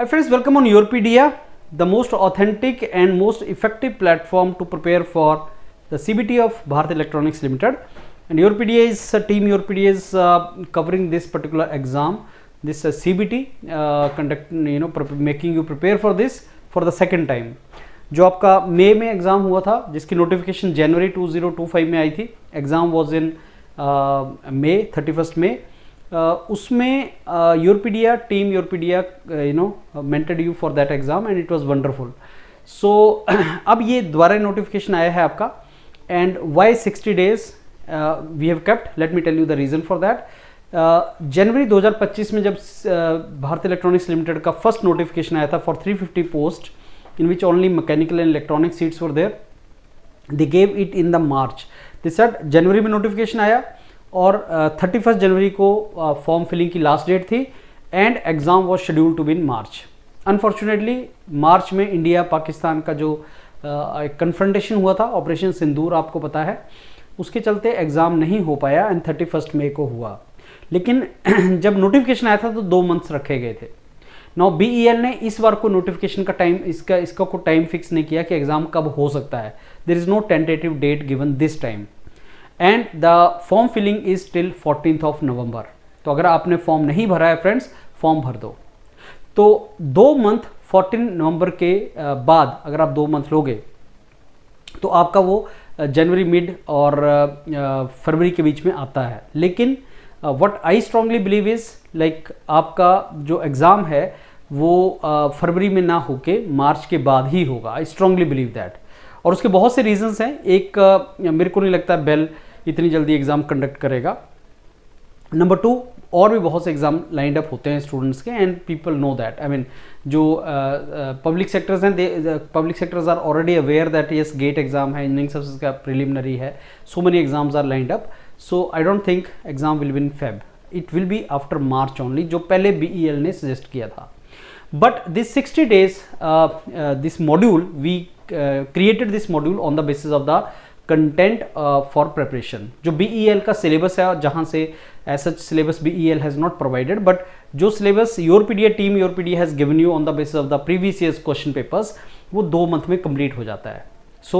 Hi friends, welcome on Yourpedia, the most authentic and most effective platform to prepare for the CBT of Bharat Electronics Limited. And Yourpedia is team Yourpedia is covering this particular exam, this CBT, making you prepare for this for the second time. जो आपका मई में exam हुआ था, जिसकी notification जनवरी 2025 में आई थी. Exam was in May 31 May. उसमें Yourpedia team Yourpedia mentored you for that exam and it was wonderful. So अब ये दोबारा नोटिफिकेशन आया है आपका. And why 60 days we have kept, let me tell you the reason for that. जनवरी 2025 में जब भारत इलेक्ट्रॉनिक्स लिमिटेड का फर्स्ट नोटिफिकेशन आया था for 350 post in which only mechanical and electronic seats were there, they gave it in the March. They said जनवरी में notification आया और 31 जनवरी को फॉर्म फिलिंग की लास्ट डेट थी and exam was scheduled to be in March. Unfortunately मार्च में इंडिया पाकिस्तान का जो कन्फ्रंटेशन हुआ था, ऑपरेशन सिंदूर आपको पता है, उसके चलते एग्ज़ाम नहीं हो पाया एंड 31 मई को हुआ. लेकिन जब नोटिफिकेशन आया था तो 2 मंथ्स रखे गए थे. नाउ BEL ने इस बार को नोटिफिकेशन का टाइम इसका को टाइम फिक्स नहीं किया कि एग्ज़ाम कब हो सकता है. There is no tentative date given this time and the form filling is till 14 November. तो अगर आपने फॉर्म नहीं भरा है फ्रेंड्स, फॉर्म भर दो. तो 2 मंथ 14 नवंबर के बाद अगर आप 2 मंथ लोगे तो आपका वो जनवरी मिड और फरवरी के बीच में आता है. लेकिन what I strongly believe is like आपका जो एग्ज़ाम है वो फरवरी में ना होके मार्च के बाद ही होगा. I strongly believe that. और उसके बहुत से रीजंस हैं. एक मेरे को नहीं लगता बेल इतनी जल्दी एग्ज़ाम कंडक्ट करेगा. नंबर 2, और भी बहुत से एग्ज़ाम लाइंड अप होते हैं स्टूडेंट्स के and people know that. I mean जो पब्लिक सेक्टर्स हैं, public sectors are already aware that yes GATE exam है, इंजीनियरिंग सर्विसेज का प्रिलिमिनरी है, so many exams are lined up. So I don't think exam will be in Feb. It will be after March only, जो पहले BEL ने suggest किया था. But this 60 days this module we created this module on the basis of the content for preparation. जो BEL का syllabus है, जहाँ से as such syllabus BEL has not provided, but जो syllabus Yourpedia team Yourpedia has given you on the basis of the previous years question papers, वो 2 month में complete हो जाता है. So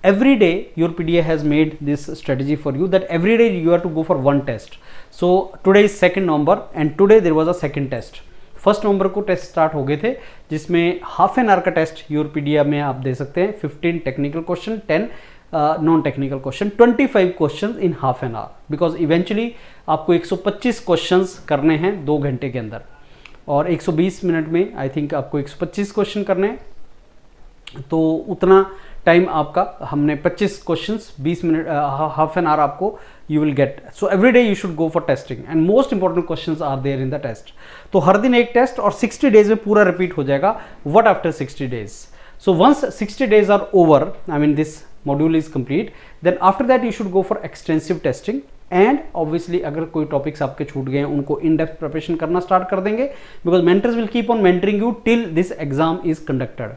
every day Yourpedia has made this strategy for you that every day you have to go for one test. So today is 2nd November and today there was a second test. 1st November को test start हो गए थे, जिसमें half an our का test Yourpedia में आप दे सकते हैं. 15 technical question, 10 non technical question, 25 question in half an our. Because eventually आपको 125 क्वेश्चन करने हैं 2 घंटे के अंदर और 120 मिनट में आई थिंक आपको 125 क्वेश्चन करने हैं. तो उतना टाइम आपका हमने 25 questions 20 minute half an hour आपको you will get. So every day you should go for testing and most important questions are there in the test. तो हर दिन एक टेस्ट और 60 डेज में पूरा रिपीट हो जाएगा. What after 60 days? So once 60 days are over, I mean this module is complete, then after that you should go for extensive testing and obviously अगर कोई टॉपिक्स आपके छूट गए हैं उनको इन डेप्थ प्रिपरेशन करना स्टार्ट कर देंगे. Because mentors will keep on mentoring you till this exam is conducted.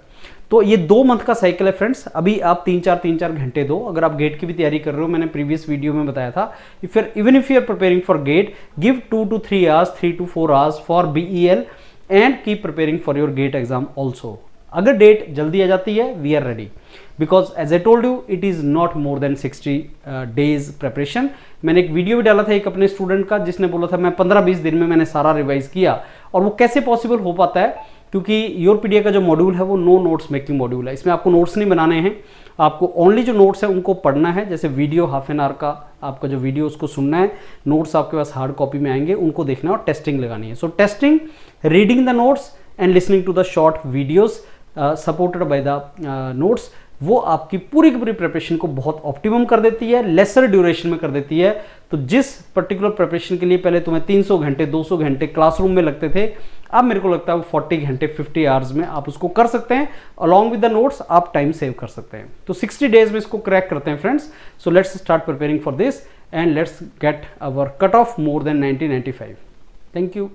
तो ये 2 मंथ का साइकिल है फ्रेंड्स. अभी आप 3-4 घंटे दो. अगर आप गेट की भी तैयारी कर रहे हो, मैंने प्रीवियस वीडियो में बताया था, even if you are preparing for GATE, give 2 to 3 hours, 3 to 4 hours for BEL and keep preparing for your GATE exam also. अगर डेट जल्दी आ जाती है, we are ready. Because as I told you, it is not more than 60 days preparation. मैंने एक video भी डाला था एक अपने स्टूडेंट का, जिसने बोला था मैं 15-20 दिन में मैंने सारा रिवाइज किया. और वो कैसे पॉसिबल हो पाता है? क्योंकि योरपीडिया का जो मॉड्यूल है वो नो नोट्स मेकिंग मॉड्यूल है. इसमें आपको नोट्स नहीं बनाने हैं, आपको ओनली जो नोट्स है उनको पढ़ना है. जैसे वीडियो हाफ एन आवर का आपका जो वीडियो उसको सुनना है, नोट्स आपके पास हार्ड कॉपी में आएंगे, उनको देखना है और टेस्टिंग लगानी है. So testing, reading the notes and listening to the short videos supported by the notes, वो आपकी पूरी की पूरी प्रिपरेशन को बहुत ऑप्टिमम कर देती है, लेसर ड्यूरेशन में कर देती है. तो जिस पर्टिकुलर प्रिपरेशन के लिए पहले तुम्हें 300 घंटे 200 घंटे क्लासरूम में लगते थे, अब मेरे को लगता है 40 घंटे 50 आवर्स में आप उसको कर सकते हैं. अलॉन्ग विद द नोट्स आप टाइम सेव कर सकते हैं. तो 60 डेज में इसको क्रैक करते हैं friends. So let's start preparing for this and let's get our cut of more than 90-95. Thank you.